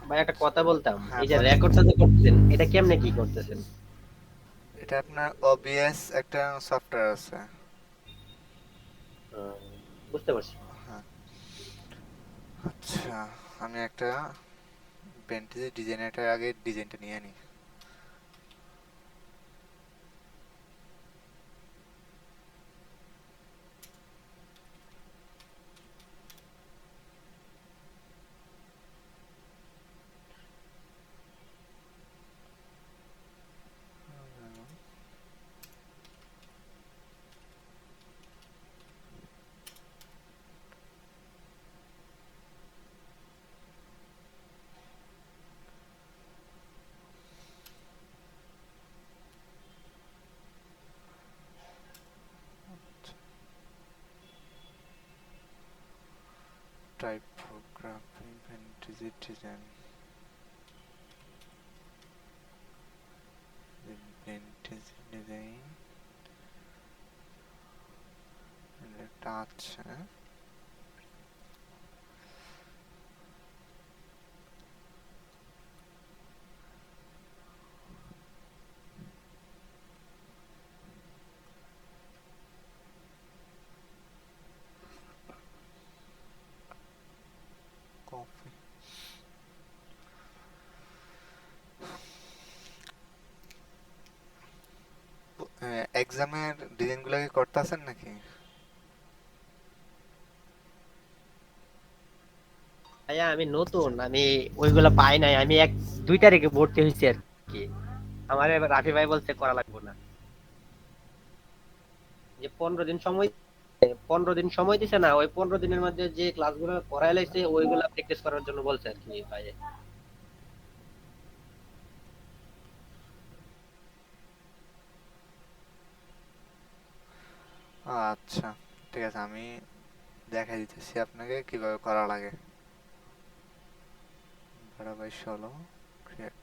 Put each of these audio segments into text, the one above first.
ভাই একটা কথা বলতাম, হ্যাঁ এই যে বলেন। রেকর্ডটা যে করতেছেন এটা কেমনে কি করতেছেন? এটা আপনার ওবিএস একটা সফটওয়্যার আছে। আহ, বুঝতে পারছি। হ্যাঁ। আচ্ছা, আমি একটা ভেন্টেজের ডিজাইনটার আগে ডিজাইনটা নিয়ে নিই। টাইপোগ্রাফি ভেন্টেজের ডিজাইন, ভেন্টেজ ডিজাইন একটা আছে। কপি। এক্সামের ডিজাইনগুলো কি করতেছেন নাকি? ভাইয়া আমি নতুন, আমি ওইগুলা পাই নাই, আমি 1-2 তারিখে ভর্তি হয়েছি আর কি। আমার এবার রাফি ভাই বলছে করা লাগবে না, যে 15 দিন সময়, 15 দিন সময় দিছে না, ওই 15 দিনের মধ্যে যে ক্লাসগুলো করাই লাইছে ওইগুলা প্র্যাকটিস করার জন্য বলছে আর কি ভাই। আচ্ছা, ঠিক আছে, আমি দেখা দিতেছি আপনাকে কিভাবে করা লাগে। বড় ভাই 16 ক্রিয়েট।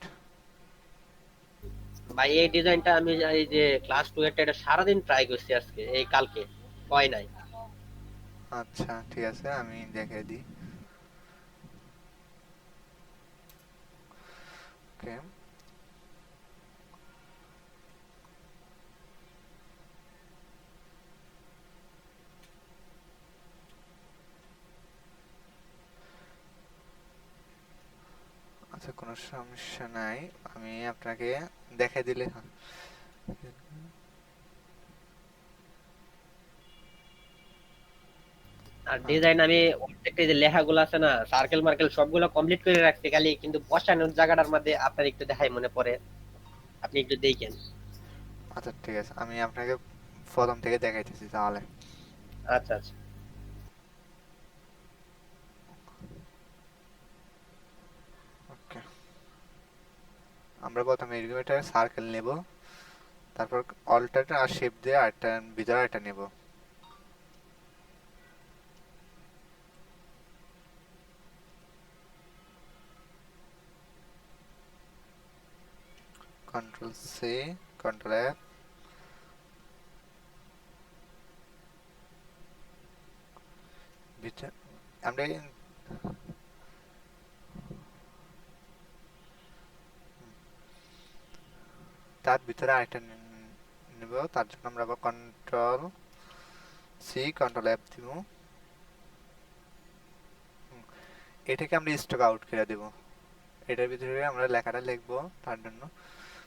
ভাই এই ডিজাইনটা আমি এই যে ক্লাস 2 এর এটা সারাদিন ট্রাই করছি আজকে এই কালকে, হয় নাই। আচ্ছা ঠিক আছে, আমি দেখাই দিই। ওকে। আচ্ছা, কোনো সমস্যা নাই, আমি আপনাকে দেখাই দিলে হয়। আর আচ্ছা। ডিজাইন আমি প্রত্যেকটা যে লেখাগুলো আছে না, সার্কেল মার্কেল সবগুলো কমপ্লিট করে রাখছি, খালি কিন্তু বসানোর জায়গাটার মধ্যে আপনার একটু দেখাই মনে পড়ে, আপনি একটু দেখেন। আচ্ছা ঠিক আছে, আমি আপনাকে প্রথম থেকে দেখাইতেছি তাহলে। আচ্ছা আচ্ছা। ওকে। আমরা প্রথমে এরকম একটা সার্কেল নেব, তারপর অল্টারটা আর শেপ দিয়ে আরেকটা ভিতরে একটা নেব। Control C, control F. ভিতরে আমরা তার ভিতরে আরেকটা নেব, তার জন্য আমরা আবার কন্ট্রোল সি, কন্ট্রোল এফ দিব। এটাকে আমরা স্টক আউট করে দেব। এটার ভিতরে আমরা লেখাটা লিখবো, তার জন্য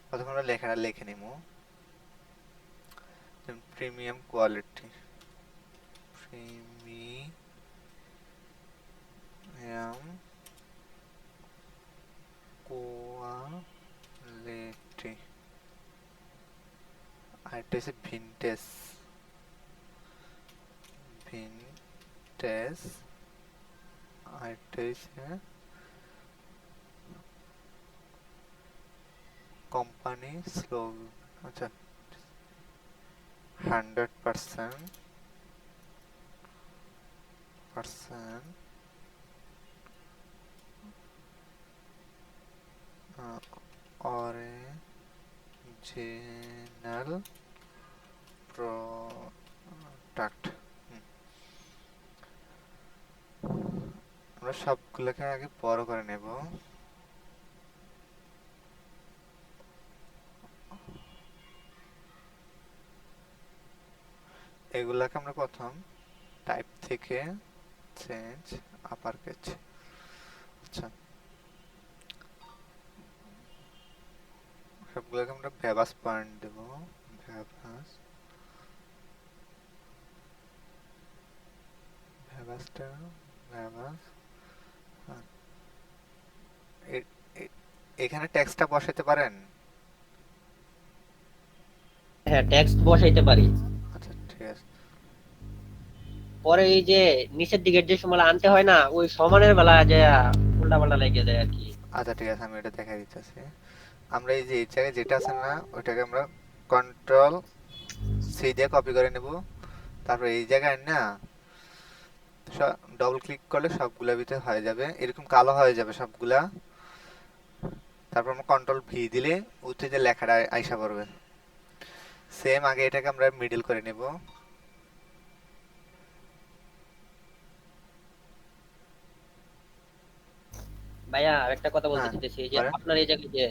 প্রথমে আমরা লেখাটা লিখে নিব। Premium quality, premium quality. আর এটা হচ্ছে ভিনটেজ, ভিনটেজ। আর এটা হচ্ছে কোম্পানি স্লোগ। আচ্ছা, 100% পার্সেন্ট অরিজিনাল প্রোডাক্ট। আমরা সবগুলোকে আগে বড় করে নেব। এগুলাকে আমরা প্রথম টাইপ থেকে চেঞ্জ আপার কেস। আচ্ছা, সবগুলোকে আমরা ভেবাস পয়েন্ট দেব। ভেবাস, ভেবাসটা, ভেবাস। হ্যাঁ, এ- এ- এখানে টেক্সটটা বসাতে পারেন। হ্যাঁ, টেক্সট বসাইতে পারি। আচ্ছা ঠিক আছে। পরে এই যে নিচের দিকের যে সময় আনতে হয় না, ওই সমানের বেলা যে উল্টা পাল্টা লেগে যায় আর কি। আচ্ছা ঠিক আছে, আমি এটা দেখাই দিতেছি। আমরা এই যে এই জায়গায় যেটা আছে না, ওইটাকে আমরা কন্ট্রোল সি দিয়ে কপি করে নেব। তারপর এই জায়গায় না ডবল ক্লিক করলে সবগুলা ভিতরে হয়ে যাবে, এরকম কালো হয়ে যাবে সবগুলা। তারপর আমরা কন্ট্রোল ভি দিলে উঠে যে লেখাটা আইসা পড়বে। সেম আগে এটাকে আমরা মিডল করে নেব। ভাইয়া একটা কথা বলতে হ্যাঁ চাইতেছি, এই যে বলেন। আপনার এই জায়গায় যে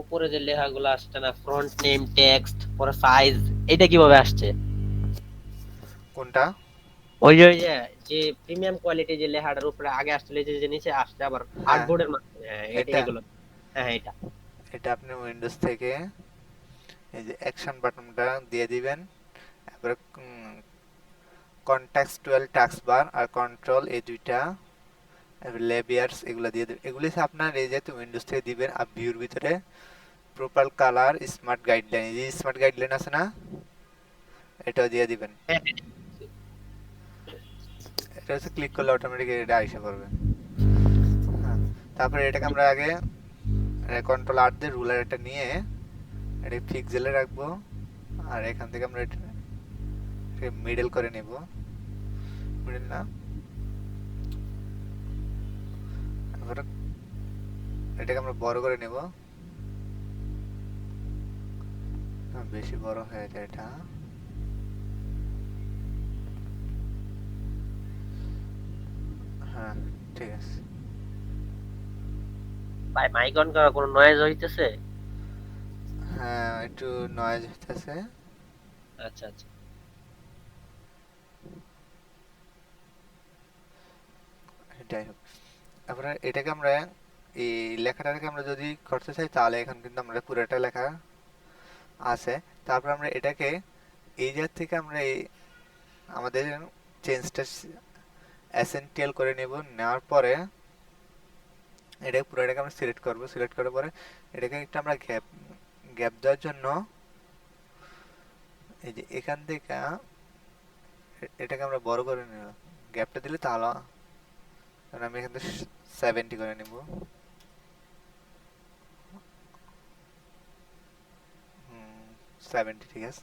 উপরে যে লেখাগুলো আসছে না, ফ্রন্ট নেম, টেক্সট, পরে সাইজ, এটা কিভাবে আসছে? কোনটা? ওই যে যে প্রিমিয়াম কোয়ালিটি যে লেখাটার উপরে আগে আসছিল, এই যে নিচে আসছে আবার হ্যাঁ, আর্টবোর্ডের মাধ্যমে, হ্যাঁ, এটা এটা এগুলো। হ্যাঁ, এটা। এটা আপনি উইন্ডোজ থেকে এই যে অ্যাকশন বাটনটা দিয়ে দিবেন। তারপরে কনটেক্সচুয়াল টাস্ক বার আর কন্ট্রোল, এই দুইটা লেবিয়ার্স এগুলো দিয়ে দেবেন। এগুলি হচ্ছে আপনার এই যেহেতু উইন্ডোজ থেকে দিবেন, আর ভিউর ভিতরে প্রোপাল কালার স্মার্ট গাইডলাইন, এই যে স্মার্ট গাইডলাইন আছে না, এটাও দিয়ে দিবেন। হ্যাঁ, এটা হচ্ছে ক্লিক করলে অটোমেটিক এটা আইসা পড়বে। হ্যাঁ, তারপরে এটাকে আমরা আগে কন্ট্রোল আর দিয়ে রুলার এটা নিয়ে এটা পিক্সেলে রাখবো। আর এখান থেকে আমরা এটা মিডল করে নেব। মিডল না, এবার এটাকে আমরা বড় করে নেব। বেশি বড় হয়ে যায় এটা। হ্যাঁ ঠিক আছে। ভাই মাইক অন করা কোনো নয়েজ হইতেছে? হ্যাঁ একটু নয়েজ হইতেছে। আচ্ছা, আচ্ছা। যাই হোক, তারপরে এটাকে আমরা এই লেখাটাকে আমরা যদি করতে চাই তাহলে এখন কিন্তু আমরা পুরোটা লেখা আছে। তারপর আমরা এটাকে এই জায়গা থেকে আমরা এই আমাদের চেঞ্জটা এসেনশিয়াল করে নেব। নেওয়ার পরে এটাকে পুরোটাকে আমরা সিলেক্ট করব। সিলেক্ট করার পরে এটাকে একটু আমরা গ্যাপ গ্যাপ দেওয়ার জন্য এই যে এখান থেকে এটাকে আমরা বড় করে নেব। গ্যাপটা দিলে তাহলে কারণ আমি এখান থেকে 70 করে নেব। 70 ঠিক আছে।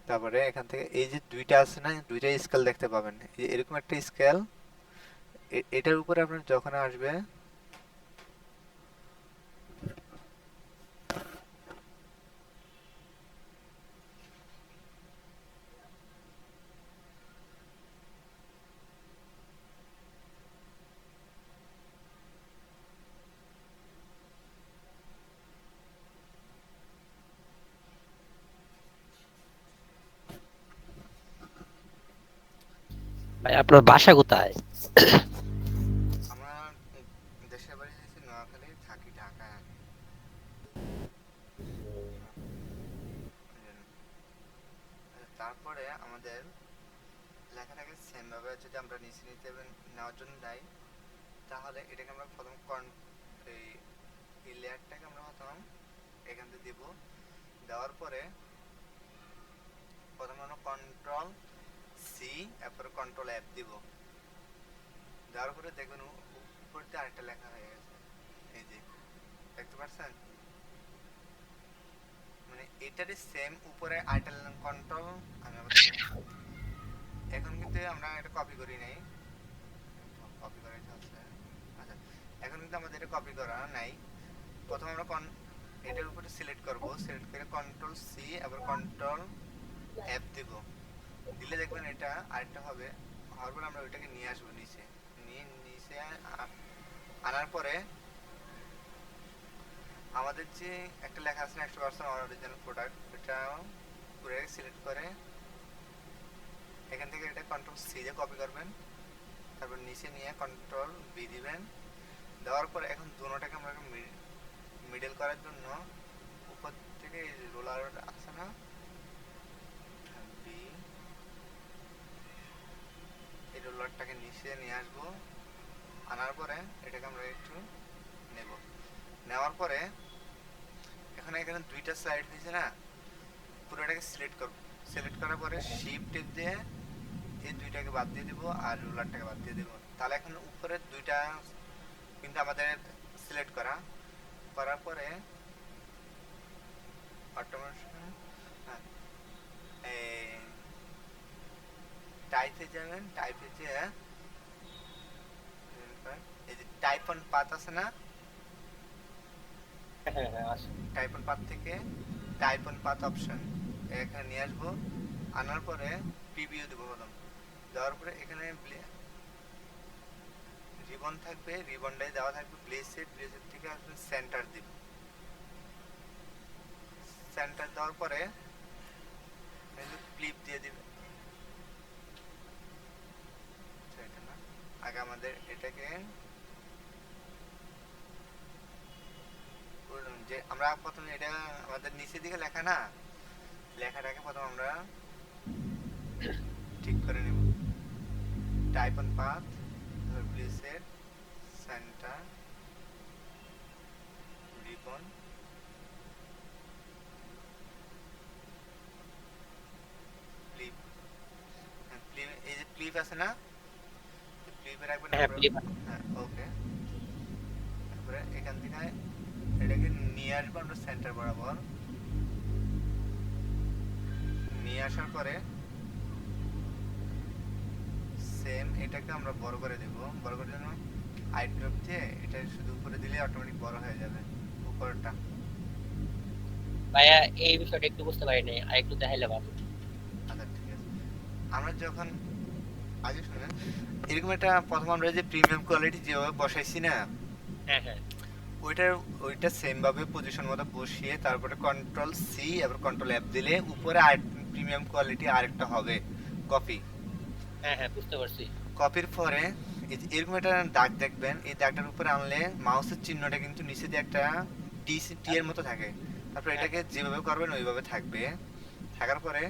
তারপরে এখান থেকে এই যে দুইটা আছে না, দুইটা স্কেল দেখতে পাবেন, এই যে এরকম একটা স্কেল, এটার উপরে আপনার যখন আসবে ভাই আপনার বাসা কোথায়? আমার দেশের বাড়ি হচ্ছে নোয়াখালী, থাকি ঢাকায় আমি। ওই জন্য। তারপরে আমাদের লেখাটাকে সেম ভাবে যদি আমরা নিচে নিতে নেওয়ার জন্য যাই, তাহলে এটাকে আমরা প্রথম এই এই লেয়ারটাকে আমরা প্রথম এখান থেকে দিব। দেওয়ার পরে প্রথমে আমরা কন্ট্রোল সি এরপর কন্ট্রোল এফ দিব। দেওয়ার পরে দেখবেন উপর দিয়ে আরেকটা লেখা হয়ে গেছে, এই যে দেখতে পাচ্ছেন, মানে এটারই সেম উপরে আরেকটা কন্ট্রোল। আমি আবার এখন কিন্তু আমরা এটা কপি করি নাই, কপি করা আছে। আচ্ছা, এখন কিন্তু আমাদের এটা কপি করা নাই। প্রথমে আমরা এটার উপরে সিলেক্ট করব। সিলেক্ট করে কন্ট্রোল সি আবার কন্ট্রোল এফ দিব। দিলে দেখবেন এটা আরেকটা হবে। হওয়ার পরে আমরা ওইটাকে নিয়ে আসবো নিচে। নিয়ে নিচে আনার পরে আমাদের যে একটা লেখা আছে 100% অরিজিনাল প্রোডাক্ট, এটা পুরো সিলেক্ট করে এখান থেকে এটা কন্ট্রোল সি দিয়ে কপি করবেন, তারপর নিচে নিয়ে কন্ট্রোল বি দিবেন। দেওয়ার পর এখন দুটোটাকে আমরা মিডল করার জন্য উপর থেকে এই রোলার আছে না, বি, এই রোলারটাকে নিচে নিয়ে আসবো। আনার পরে এটাকে আমরা একটু নেব। নেওয়ার পরে এখন এখানে দুইটা স্লাইড দিয়েছে না, পুরোটাকে সিলেক্ট করব। সিলেক্ট করার পরে শিফট টিপ দিয়ে এই দুইটাকে বাদ দিয়ে দিব আর রুলারটাকে বাদ দিয়ে দিব। তাহলে এখন উপরের দুইটা কিন্তু আমাদের সিলেক্ট করা। করার পরে অটোমেটিক টাইপে যাবেন, টাইপে যে এই যে টাইপ অন পাথ আছে না, হ্যাঁ হ্যাঁ আছে। টাইপ অন পাথ থেকে টাইপ অন পাথ অপশন এখানে নিয়ে আসবো। আনার পরে প্রিভিউ দেবো প্রথম। দেওয়ার পরে এখানে রিবন থাকবে, রিবনটাই দেওয়া থাকবে প্লেসেট, প্লেসেট থেকে আপনি সেন্টার দিব। সেন্টার দেওয়ার পরে ক্লিপ দিয়ে দিবে। এটা না, আগে আমাদের এটাকে যে আমরা প্রথমে এটা আমাদের নিচের দিকে লেখা না, লেখাটাকে প্রথম আমরা ঠিক করে নেব। Type on path, preset, center, ribbon, clip. Clip, এই যে ক্লিপ আছে না, ক্লিপে রাখবেন হ্যাঁ আমরা। প্লিজ। হ্যাঁ ওকে। তারপরে এখান থেকে এটাকে নিয়ে আসবো আমরা সেন্টার বরাবর। নিয়ে আসার পরে সেম এটাকে আমরা বড় করে দেব। বড় করার জন্য আই ড্রপ দিয়ে এটা শুধু উপরে দিলে অটোমেটিক বড় হয়ে যাবে উপরটা। ভাইয়া এই বিষয়টা একটু বুঝতে পারি নাই, আর একটু দেখাইলে ভালো। আচ্ছা ঠিক আছে। আমরা যখন আগে শুনেন, এরকম একটা প্রথম আমরা যে প্রিমিয়াম কোয়ালিটি যেভাবে বসাইছি না, হ্যাঁ হ্যাঁ ওইটার ওইটা সেম ভাবে পজিশন মতো বসিয়ে তারপরে কন্ট্রোল সি এবার কন্ট্রোল এফ দিলে উপরে আর প্রিমিয়াম কোয়ালিটি আরেকটা হবে কপি। হ্যাঁ হ্যাঁ বুঝতে পারছি। কপির পরে এই যে এরকম একটা দাগ দেখবেন, এই দাগটার উপরে আনলে মাউসের চিহ্নটা কিন্তু নিচে দিয়ে একটা টি টি এর মতো থাকে। তারপর হ্যাঁ এটাকে হ্যাঁ যেভাবে করবেন ওইভাবে থাকবে। থাকার পরে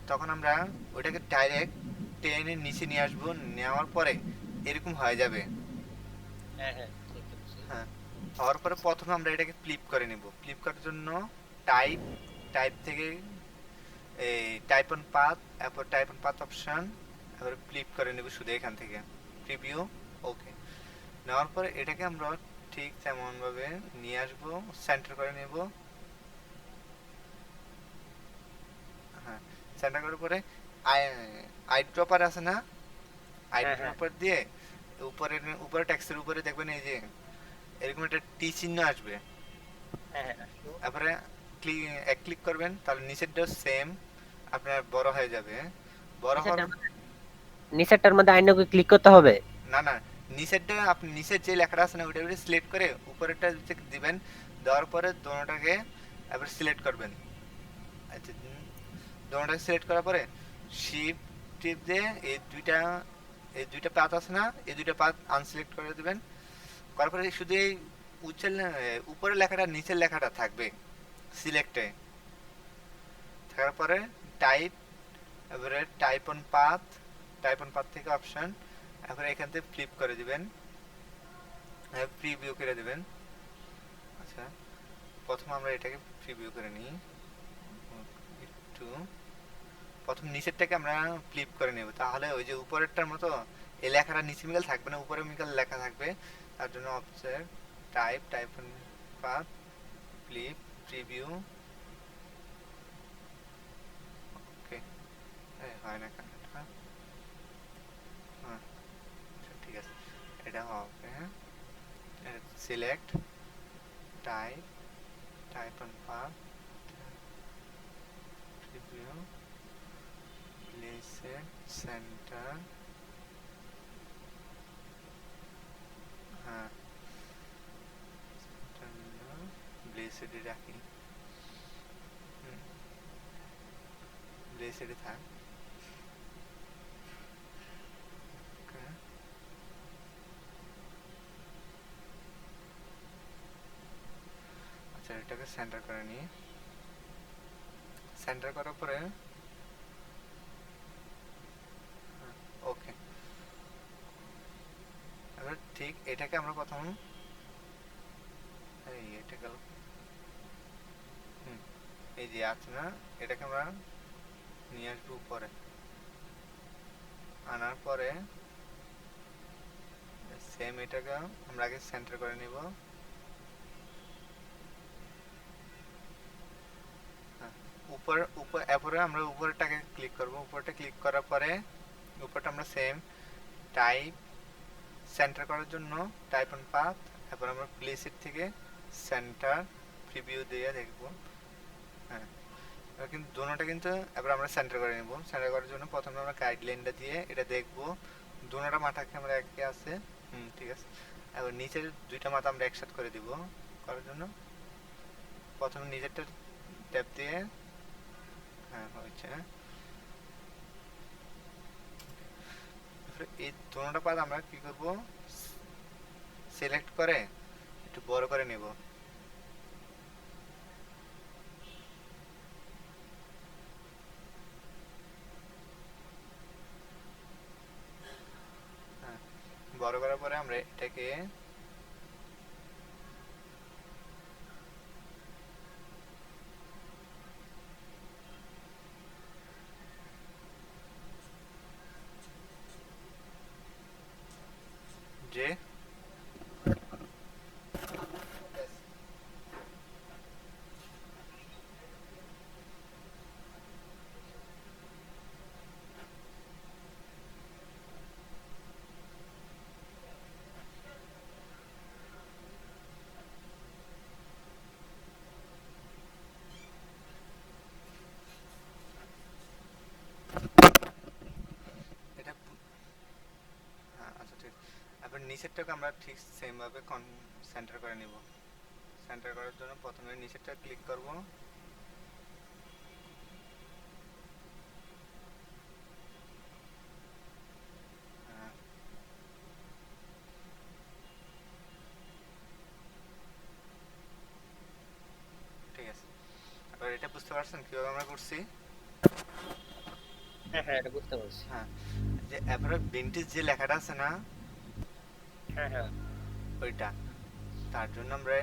তখন আমরা ওইটাকে ডাইরেক্ট টেনে নিচে নিয়ে আসবো। নেওয়ার পরে এরকম হয়ে যাবে। হ্যাঁ হ্যাঁ দেখতে পাচ্ছি। হ্যাঁ, হওয়ার পরে প্রথমে আমরা এটাকে ফ্লিপ করে নিব। ফ্লিপ করার জন্য টাইপ, টাইপ থেকে এই টাইপ অন পাথ, তারপর টাইপ অন পাথ অপশন, তারপরে ফ্লিপ করে নেব শুধু এখান থেকে প্রিভিউ। ওকে। নেওয়ার পরে এটাকে আমরা ঠিক তেমন ভাবে নিয়ে আসবো, সেন্টার করে নেব। হ্যাঁ, সেন্টার করার পরে আই আই ড্রপার আছে না, আই হ্যাঁ হ্যাঁ ড্রপার দিয়ে উপরে উপরে টেক্সটের উপরে দেখবেন এই যে এরকম একটা টি চিহ্ন আসবে। হ্যাঁ হ্যাঁ আসলো। তারপরে এক ক্লিক করবেন, তাহলে নিচেরটা সেম আপনার বড় হয়ে যাবে। বড় হওয়ার, নিচেরটার নিচেরটার মধ্যে আইনকে ক্লিক করতে হবে। না না, নিচেরটা আপনি নিচের যে লেখাটা আছে না ওইটা উপরে সিলেক্ট করে উপরেরটা দিবেন। দেওয়ার পরে দোনোটাকে এবার সিলেক্ট করবেন। আচ্ছা, দোনোটাকে সিলেক্ট করার পরে শিফট টিপ দিয়ে এই দুইটা পাত আছে না, এই দুইটা পাত আনসিলেক্ট করে দিবেন। করার পরে শুধু এই উপরের লেখাটা নিচের লেখাটা থাকবে সিলেক্টে। থাকার পরে টাইপ, এবারে type on path, type on path থেকে অপশন, এবারে এখান থেকে ফ্লিপ করে দিবেন, প্রিভিউ করে দিবেন। আচ্ছা, প্রথম আমরা এটাকে প্রিভিউ করে নিই একটু। প্রথম নিচেরটাকে আমরা ফ্লিপ করে নেব, তাহলে ওই যে উপরেরটার মতো এই লেখাটা নিচে মিকাল থাকবে না, উপরে মিকাল লেখা থাকবে। তার জন্য object type, type on path, flip, preview. Okay, হয় না কেন এটা? হ্যাঁ, আচ্ছা, ঠিক আছে, এটা হবে। হ্যাঁ, select type, type on path, preview, preset, center. হ্যাঁ, ব্লেসেডে রাখি, ব্লেসেডে থাক। এটাকে সেন্টার করে নিই। সেন্টার করার পরে ওকে, এবার ঠিক এটাকে আমরা প্রথম এই এটা গেল, এই যে আছে না, এটাকে আমরা নিয়ে আসবো উপরে। আনার পরে সেম এটাকে আমরা আগে সেন্টার করে নিব। উপর উপর এরপরে আমরা উপরটাকে ক্লিক করব। উপরটা ক্লিক করার পরে উপরটা আমরা সেম টাইপ সেন্টার করার জন্য টাইপ অন পাথ, এরপর আমরা প্লেস ইট থেকে সেন্টার প্রিভিউ দিয়ে দেখব। হ্যাঁ, এবার কিন্তু দুটোটা কিন্তু এবার আমরা সেন্টার করে নেব। সেন্টার করার জন্য প্রথমে আমরা গাইডলাইনটা দিয়ে এটা দেখব দুটোটা মাথা ক্যামেরা একই আছে। ঠিক আছে। এবার নিচের দুইটা মাথা আমরা একসাথে করে দিব। করার জন্য প্রথমে নিচেরটা ট্যাপ দিয়ে, হ্যাঁ হয়েছে। এই দুটোটা পাত আমরা কি করব, সিলেক্ট করে একটু বড় করে নেব। হ্যাঁ, বড় করার পরে আমরা এটাকে যে এটা হ্যাঁ, আচ্ছা ঠিক। এবার নিচেরটাকে আমরা ঠিক সেম ভাবে সেন্টার করে নিব। সেন্টার করার জন্য প্রথমে নিচেরটা ক্লিক করব। হ্যাঁ, ঠিক আছে। এবার এটা বুঝতে পারছেন কিভাবে আমরা করছি? হ্যাঁ হ্যাঁ, এটা বুঝতে পারছি। হ্যাঁ, যে এবারে ভিনটেজ যে লেখাটা আছে না, হ্যাঁ হ্যাঁ। ওইটা তার জন্য আমরা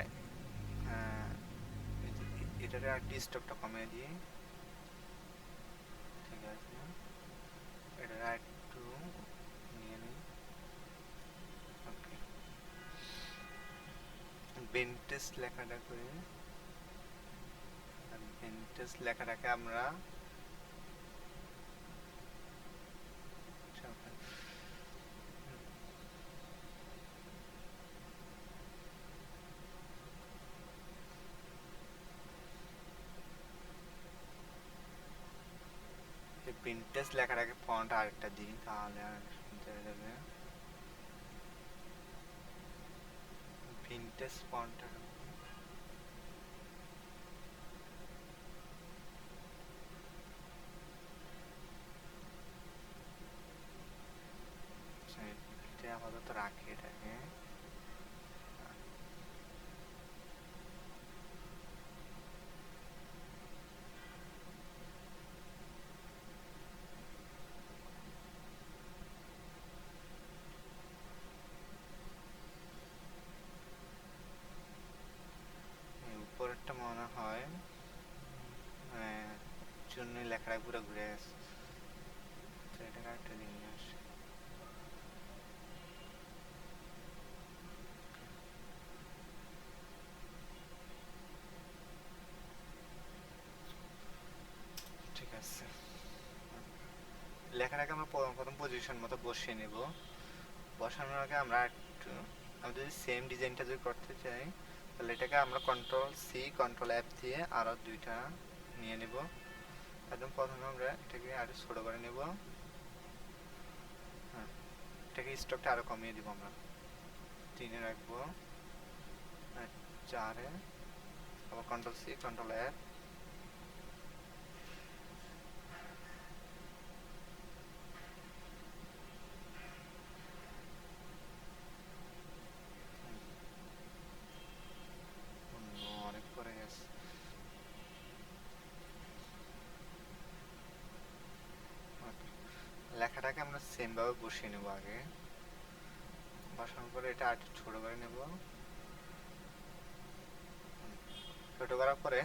এটার একটু স্টকটা কমিয়ে দিই। ঠিক আছে, এটা একটু নিয়ে নিই। ওকে, ভিনটেজ লেখাটা করে, ভিনটেজ লেখাটাকে আমরা ভিনটেজ লেখাটাকে ফন্ট আরেকটা দিই, তাহলে আর সুন্দর হয়ে যাবে। ভিনটেজ ফন্ট এটা আপাতত রাখি এটাকে। উপরেরটা মনে হয় জন্য লেখাটা পুরো ঘুরে গেছে, তো এটাকে একটা নিয়ে আসি। ঠিক আছে, লেখাটাকে আমরা প্রথম পজিশন মতো বসিয়ে নেব। বসানোর আগে আমরা একটু, আমি যদি সেম ডিজাইনটা যদি করতে চাই, তাহলে এটাকে আমরা কন্ট্রোল সি কন্ট্রোল এফ দিয়ে আরো দুইটা নিয়ে নেব। একদম প্রথমে আমরা এটাকে আরো ছোট করে নেব। হ্যাঁ, এটাকে স্টকটা আরো কমিয়ে দিব, আমরা 3-এ রাখবো, 4-এ, আবার কন্ট্রোল সি কন্ট্রোল এফ। অনেক পরে গেছে। সেম ভাবে বসিয়ে নেব আগে, বসানোর পরে এটা আর ছোট করে নেব। ছোট করার পরে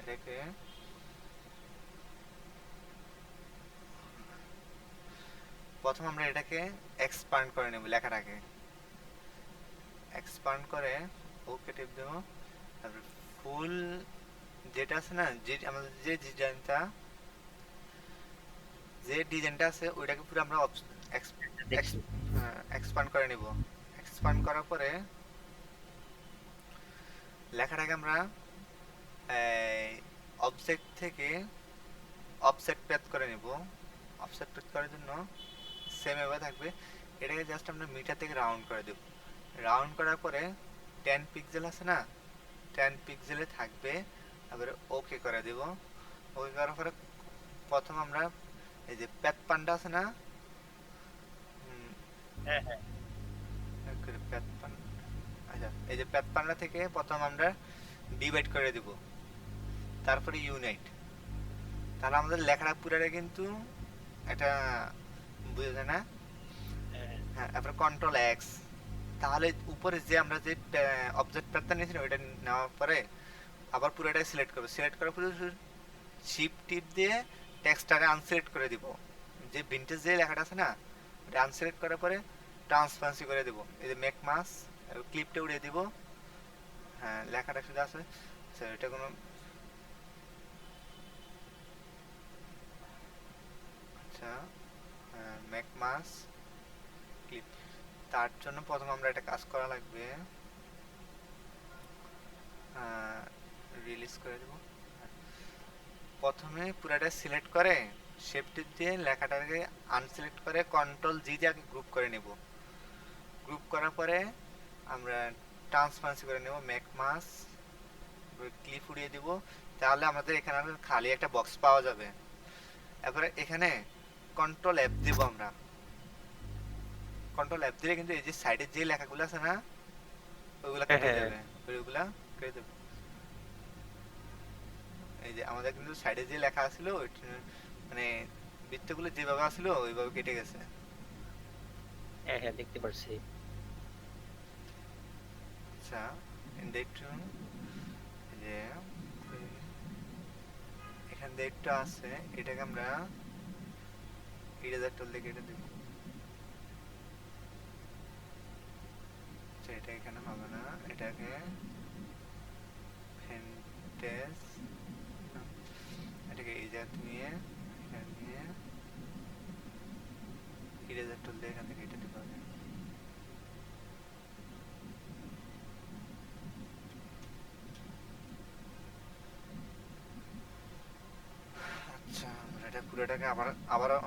এটাকে প্রথম আমরা এটাকে এক্সপান্ড করে নেব, লেখাটাকে এক্সপান্ড করে ওকে টিপ দেব। তারপরে ফুল যেটা আছে না, যে আমাদের যে ডিজাইনটা আছে ওইটাকে পুরো আমরা দেখছি। এক্সপান্ড করে নিব। এক্সপান্ড করার পরে লেখাটাকে আমরা অবজেক্ট থেকে অফসেট পেজ করে নিব। অফসেট পেজ করার জন্য সেম এভাবে থাকবে, এটাকে জাস্ট আমরা মিটার থেকে রাউন্ড করে দেব। রাউন্ড করার পরে 10 পিক্সেল আছে না, 10 পিক্সেলে থাকবে। তারপরে ওকে করে দেব। ওকে করার পরে প্রথম আমরা এই যে প্যাথ পান্ডা আছে না, হ্যাঁ হ্যাঁ প্যাথ পান্ডা, আচ্ছা এই যে প্যাথ পান্ডা থেকে প্রথম আমরা ডিভাইড করে দেব, তারপরে ইউনাইট। তাহলে আমাদের লেখাটা পুরাটা কিন্তু এটা বুঝে যায় না। হ্যাঁ হ্যাঁ, তারপরে কন্ট্রোল এক্স। তাহলে উপরে যে আমরা যে অবজেক্ট প্যাথটা নিয়েছিলাম ওইটা নেওয়ার পরে আবার পুরোটাই সিলেক্ট করবো। সিলেক্ট করার পরে শিফট টিপ দিয়ে টেক্সটটাকে আনসিলেক্ট করে দিব। যে ভিনটেজ যে লেখাটা আছে না ওটা আনসিলেক্ট করার পরে ট্রান্সপারেন্সি করে দেব। এই যে মেক মাস ক্লিপটা উড়িয়ে দিব। হ্যাঁ, লেখাটা শুধু আছে, স্যার এটা কোনো আচ্ছা মেক মাস ক্লিপ। তার জন্য প্রথম আমরা একটা কাজ করা লাগবে, রিলিজ করে দেব। প্রথমে পুরাটা সিলেক্ট করে শিফট দিয়ে লেখাটাকে আনসিলেক্ট করে কন্ট্রোল জি দিয়ে গ্রুপ করে নেব। গ্রুপ করার পরে আমরা ট্রান্সপারেন্সি করে নেব, মেক মাস ক্লিপ উড়িয়ে দিব। তাহলে আমাদের এখানে খালি একটা বক্স পাওয়া যাবে। এরপরে এখানে কন্ট্রোল এফ দিব আমরা। কন্ট্রোল এফ দিলে কিন্তু এই যে সাইডের যে লেখাগুলো আছে না ওইগুলা হ্যাঁ কেটে হ্যাঁ যাবে, ওইগুলা কেটে দেবে। এই যে আমাদের কিন্তু সাইডে যে লেখা ছিল মানে বৃত্তগুলো যেভাবে আসলো ওইভাবে কেটে গেছে। হ্যাঁ হ্যাঁ দেখতে পারছি। আচ্ছা দেখুন যে এখান দিয়ে একটু আছে, এটাকে আমরা ইরেজার টুল দিয়ে কেটে দেব। আচ্ছা এটা এখানে হবে না, এটাকে ফেন্টেস এটাকে এই জায়গা নিয়ে এখানে নিয়ে ইরেজার টুল দিয়ে এখান থেকে কেটে দিতে হবে। আচ্ছা আমরা এটা পুরোটাকে আবারও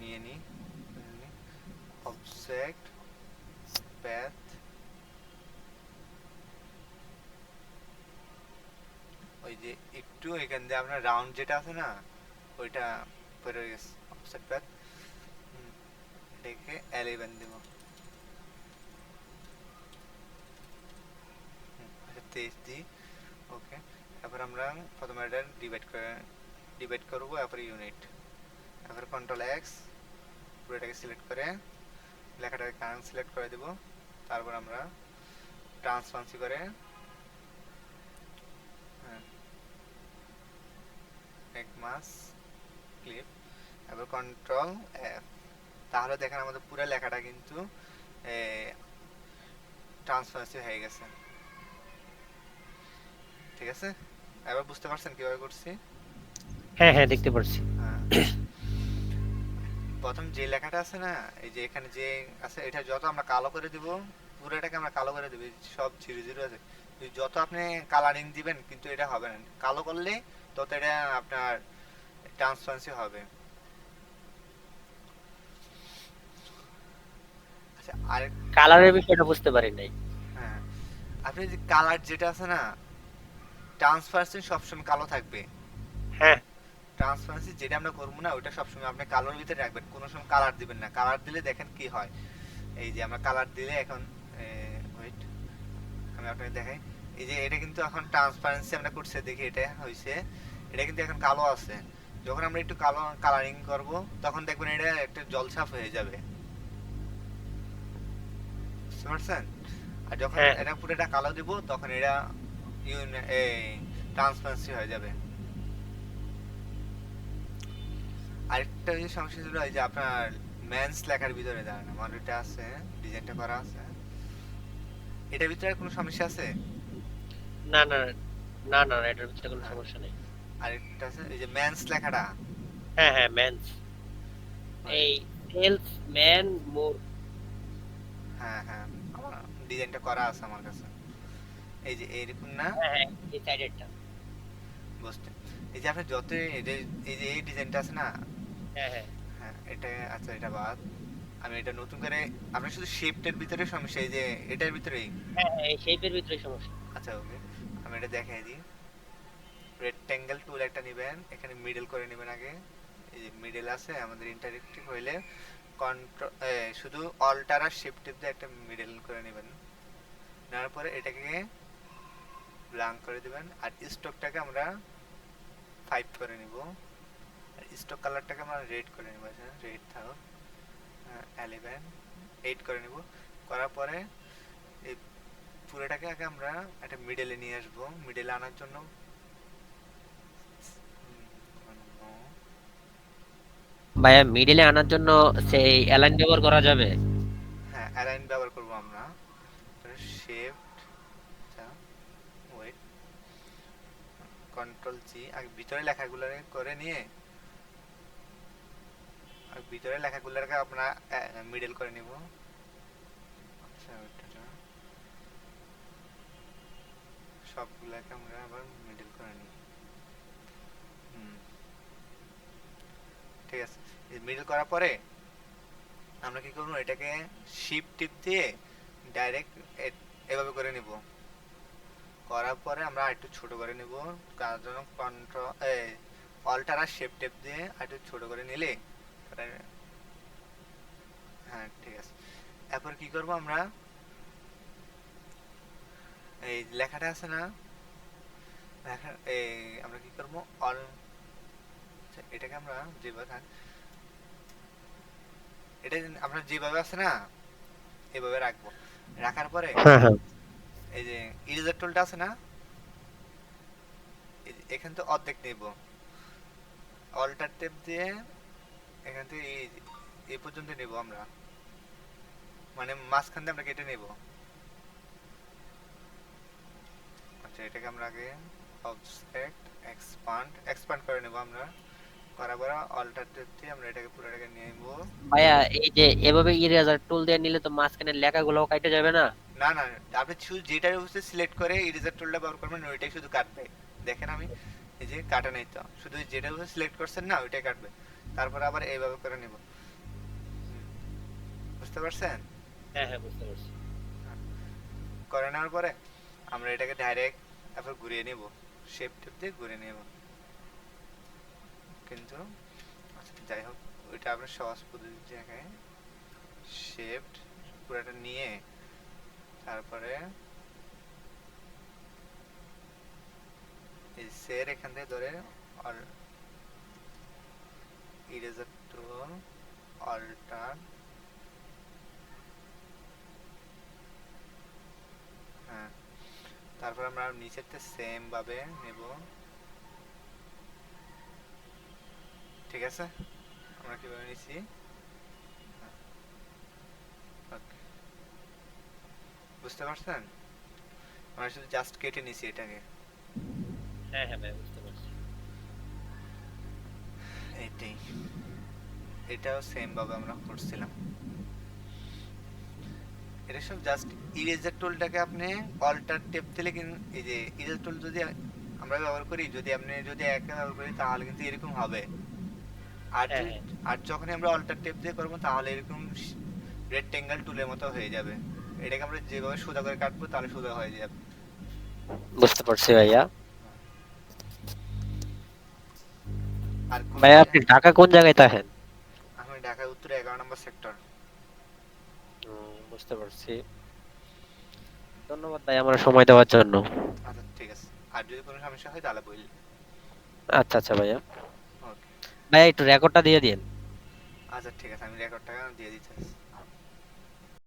নিয়ে নিই। অবজেক্ট প্যাথ, ওই যে একটু এখান দিয়ে আপনার রাউন্ড যেটা আছে না ওইটা পরে গেছে অফসেট প্যাথ। এটাকে 11 দেব। আচ্ছা 23 দিই। ওকে, তারপর আমরা প্রথমে এটা ডিভাইড করবো, তারপরে ইউনিট, তারপরে কন্ট্রোল এক্স পুরোটাকে সিলেক্ট করে লেখাটাকে কারেন্ট সিলেক্ট করে দেব। তারপর আমরা ট্রান্সপারেন্সি করে মেক মাস ক্লিপ, তারপর কন্ট্রোল এফ। তাহলে দেখেন আমাদের পুরো লেখাটা কিন্তু ট্রান্সপারেন্সি হয়ে গেছে। ঠিক আছে, এবার বুঝতে পারছেন কিভাবে করছি? হ্যাঁ হ্যাঁ দেখতে পারছি। হ্যাঁ, প্রথম যে লেখাটা আছে না এই যে এখানে যে আছে এটা যত আমরা কালো করে দিব, পুরোটাকে আমরা কালো করে দিব, সব জিরো জিরো আছে। যত আপনি কালারিং দিবেন কিন্তু এটা হবে না, কালো করলে তত এটা আপনার ট্রান্সপারেন্সি হবে। আচ্ছা আর কালারের বিষয়টা বুঝতে পারি নাই। হ্যাঁ, আপনি যে কালার যেটা আছে না ট্রান্সপারেন্সি সবসময় কালো থাকবে। হ্যাঁ ট্রান্সপারেন্সি যেটা আমরা করবো না ওটা সবসময় আপনি কালোর ভিতরে রাখবেন, কোনো সময় কালার দিবেন না। কালার দিলে দেখেন কি হয়, এই যে আমরা কালার দিলে এখন ওয়েট আমি আপনাকে দেখাই। এই যে এটা কিন্তু এখন ট্রান্সপারেন্সি আমরা করছে, দেখি এটা হয়েছে, এটা কিন্তু এখন কালো আছে। যখন আমরা একটু কালো কালারিং করব তখন দেখবেন এটা একটা জলছাপ হয়ে যাবে, বুঝতে পারছেন? আর যখন হ্যাঁ এটা পুরোটা কালো দিব তখন এটা এই ট্রান্সপারেন্সি হয়ে যাবে। আরেকটা যে সমস্যা ছিল এই যে আপনার মেন্স লেখার ভিতরে দাঁড়ানো আমার এটা আছে, ডিজাইনটা করা আছে, এটার ভিতরে আর কোনো সমস্যা আছে? না না না না না, এটার ভিতরে কোনো হ্যাঁ, সমস্যা নেই। আরেকটা আছে এই যে মেন্স লেখাটা। হ্যাঁ হ্যাঁ, মেন্স, ওই, এই সেলস ম্যান মোর। হ্যাঁ হ্যাঁ, আমার ডিজাইনটা করা আছে আমার কাছে, এই যে এইরকম না? হ্যাঁ হ্যাঁ, এই সাইডেরটা। বুঝতে, এই যে আপনি যত এই যে এই ডিজাইনটা আছে না, হ্যাঁ হ্যাঁ হ্যাঁ এটা, আচ্ছা এটা বাদ, আমি এটা নতুন করে, আপনার শুধু শেপটার ভিতরে সমস্যা এই যে এটার ভিতরেই? হ্যাঁ হ্যাঁ, এই শেপের ভিতরে সমস্যা। আচ্ছা ওকে, আমি এটা দেখাই দিই। রেক্টেঙ্গেল টুল একটা নেবেন, এখানে মিডল করে নেবেন আগে, এই যে মিডল আছে আমাদের ইন্টারেক্টিভ হইলে কন্ট্রোল, শুধু অল্টার আর শিফট টিপ দিয়ে একটা মিডল করে নেবেন, নেওয়ার পরে এটাকে ব্ল্যাঙ্ক করে দিবেন, আর স্টকটাকে আমরা 5 করে নিব, আর স্টক কালারটাকে আমরা রেড করে নিব, আচ্ছা রেড থাও, 11 8 করে নিব। করার পরে এই পুরোটাকে আগে আমরা একটা মিডলে নিয়ে আসবো, মিডলে আনার জন্য ভাইয়া, মিডিলে আনার জন্য হ্যাঁ সেই অ্যালাইন ব্যবহার করা যাবে? হ্যাঁ অ্যালাইন ব্যবহার করব আমরা, শিফট, আচ্ছা ওয়েট, কন্ট্রোল জি, আর ভিতরে লেখাগুলো করে নিয়ে আর ভিতরে লেখাগুলোকে আমরা মিডল করে নিব, আচ্ছা ওইটা সবগুলোকে আমরা আবার মিডল করে নিই। হুম, ঠিক আছে। মিডল করার পরে আমরা কি করব, এটাকে শিফট টিপ দিয়ে ডাইরেক্ট এভাবে করে নিব, করার পরে আমরা একটু ছোট করে নিব, তার জন্য কন্ট্রোল অল্টার আর শিফট টিপ দিয়ে একটু ছোট করে নিলে হ্যাঁ ঠিক আছে। এরপর কি করব আমরা, এই লেখাটা আছে না, লেখা এই আমরা কি করব অল, এটাকে আমরা যেভাবে এটা আমরা যেভাবে আছে না এভাবে রাখবো, রাখার পরে হ্যাঁ হ্যাঁ এই যে ইরেজার টুলটা আছে না, এখান থেকে অর্ধেক নেব, অল্টার টেপ দিয়ে এখান থেকে এই পর্যন্ত নেব আমরা, মানে মাঝখান দিয়ে আমরা কেটে নেব। আচ্ছা এটাকে আমরা আগে অবজেক্ট এক্সপান্ড এক্সপান্ড করে নেব আমরা, করার পরে অল্টার টেপ দিয়ে আমরা এটাকে পুরোটাকে নিয়ে নেব। ভাইয়া, এই যে এভাবে ইরেজার টুল দিয়ে নিলে তো মাঝখানের লেখাগুলো কেটে যাবে না? না না, আপনি শুধু যেটার উপরে সিলেক্ট করে ইরেজার টুলটা ব্যবহার করবেন ওইটাই শুধু কাটবে, দেখেন আমি এই যে কাটা নেই তো, শুধু যেটার উপরে সিলেক্ট করছেন না ওইটাই কাটবে, তারপর আবার এইভাবে করে নেব, বুঝতে পারছেন? হ্যাঁ হ্যাঁ, বুঝতে পারছি। করে নেওয়ার পরে আমরা এটাকে ডাইরেক্ট তারপর ঘুরিয়ে নেব, শেপ টেপ দিয়ে ঘুরিয়ে নেব, কিন্তু আচ্ছা যাই হোক ওইটা আপনার সহজ পদ্ধতির জায়গায় শেপ পুরোটা নিয়ে তারপরে এই সের এখান থেকে ধরে অল ইরেজার টুল অল্টার, হ্যাঁ তারপর আমরা নিচেরটা সেম ভাবে নেব, ঠিক আছে? আমরা কিভাবে নিছি, ওকে, বুঝতে পারছেন? আমরা শুধু জাস্ট কেটে নিছি এটাকে, হ্যাঁ হ্যাঁ ভাইয়া, বুঝতে পারছি। এইটাই, এটাও সেম ভাবে আমরা করছিলাম। এটা সব জাস্ট ইরেজার টুলটাকে আপনি অল্টার টেপ দিলে কিন্তু এই যে ইরেজার টুল যদি আমরা ব্যবহার করি, যদি আপনি যদি একা ব্যবহার করি তাহলে কিন্তু এরকম হবে, আর হ্যাঁ হ্যাঁ, আর যখন আমরা অল্টার টেপ দিয়ে করবো তাহলে এরকম রেক্টেঙ্গেল টুলের মতো হয়ে যাবে, এটাকে আমরা যেভাবে সোজা করে কাটবো তাহলে সোজা হয়ে যাবে। বুঝতে পারছি ভাইয়া। আর কোন ভাইয়া, আপনি ঢাকা কোন জায়গায় থাকেন? আমি ঢাকা উত্তরে 11 নম্বর সেক্টর। বুঝতে পারছি। ধন্যবাদ ভাই আমার সময় দেওয়ার জন্য। আচ্ছা ঠিক আছে, আর যদি কোনো সমস্যা হয় তাহলে বললি। আচ্ছা আচ্ছা ভাইয়া। ওকে। ভাই একটু রেকর্ডটা দিয়ে দিন। আচ্ছা ঠিক আছে, আমি রেকর্ডটা দিয়ে দিচ্ছি।